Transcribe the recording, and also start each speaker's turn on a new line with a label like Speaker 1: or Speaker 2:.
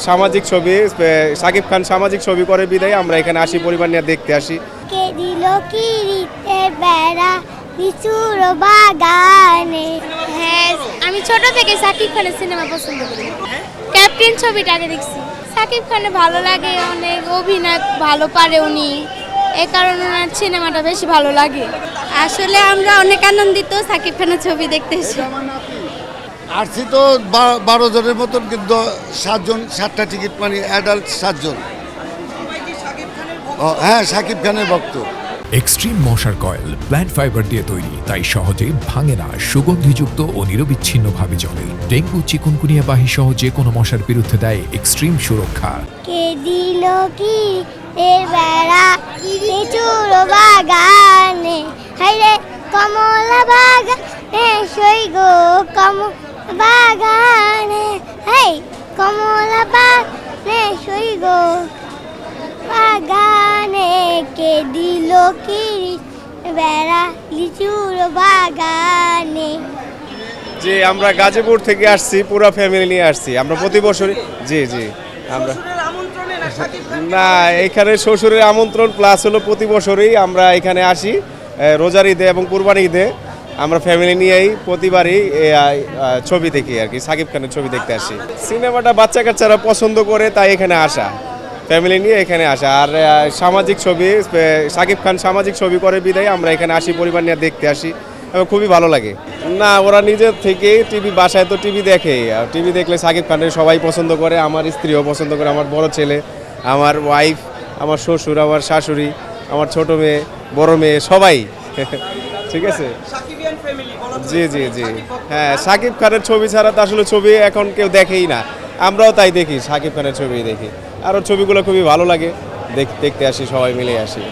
Speaker 1: সামাজিক ছবি শাকিব খান সামাজিক ছবি করে বিদায় আমরা এখানে আসি, পরিবার নিয়ে দেখতে আসি।
Speaker 2: কে দিল কিরিতে বেড়া লিচুর বাগানে। হ্যাঁ, আমি ছোট থেকে শাকিব খানের সিনেমা পছন্দ করি। ক্যাপ্টেন ছবিটা আগে দেখছি। শাকিব খানের ভালো লাগে, অনেক অভিনয় ভালো পারে উনি, এই কারণে ওনার সিনেমাটা বেশি ভালো লাগে। আসলে আমরা অনেক আনন্দিত শাকিব খানের ছবি দেখতে এসে।
Speaker 3: আসছি তো 12 জনের মতন, কিন্তু 7টা টিকিট, মানে অ্যাডাল্ট 7 জন। হ্যাঁ, শাকিব খানের ভক্ত।
Speaker 4: এক্সট্রিম মশার কয়েল প্ল্যান্ট ফাইবার দিয়ে তৈরি, তাই সহজে ভাঙে না, সুগন্ধিযুক্ত ও নিরবিচ্ছিন্নভাবে জ্বলে। ডেঙ্গু, চিকুনগুনিয়া বাহি সহ যে কোনো মশার বিরুদ্ধে দেয় এক্সট্রিম সুরক্ষা।
Speaker 2: কে দিল কি এর বেড়া লিচুর বাগানে, হাইরে কমলা বাগানে সই গো কমলা বাগানে, হাই কমলা বাগানে সই গো বাগানে। কে দিল কি বেড়া লিচুর বাগানে।
Speaker 1: যে আমরা গাজীপুর থেকে আসছি, পুরো ফ্যামিলি নিয়ে আসছি আমরা প্রতি বছরই। জি জি, আমরা না, এখানে শ্বশুরের আমন্ত্রণ প্লাস হলো প্রতি বছরই আমরা এখানে আসি রোজার ঈদে এবং কুরবানি ঈদে। আমরা ফ্যামিলি নিয়েই প্রতিবারই ছবি দেখি আর কি, শাকিব খানের ছবি দেখতে আসি। সিনেমাটা বাচ্চা কাচ্চারা পছন্দ করে, তাই এখানে আসা, ফ্যামিলি নিয়ে এখানে আসা। আর সামাজিক ছবি শাকিব খান সামাজিক ছবি করে বিদায় আমরা এখানে আসি, পরিবার নিয়ে দেখতে আসি এবং খুবই ভালো লাগে। না, ওরা নিজের থেকে টিভি, বাসায় তো টিভি দেখে, টিভি দেখলে শাকিব খানের সবাই পছন্দ করে, আমার স্ত্রীও পছন্দ করে, আমার বড় ছেলে, আমার ওয়াইফ, আমার শ্বশুর, আমার শাশুড়ি, আমার ছোট মেয়ে, বড় মেয়ে, সবাই। ঠিক আছে, জি জি জি। হ্যাঁ, শাকিব খানের ছবি ছাড়া তো আসলে ছবি এখন কেউ দেখেই না, আমরাও তাই দেখি, শাকিব খানের ছবি দেখি। আর ওর ছবিগুলো খুবই ভালো লাগে, দেখতে আসি, সবাই মিলে আসি।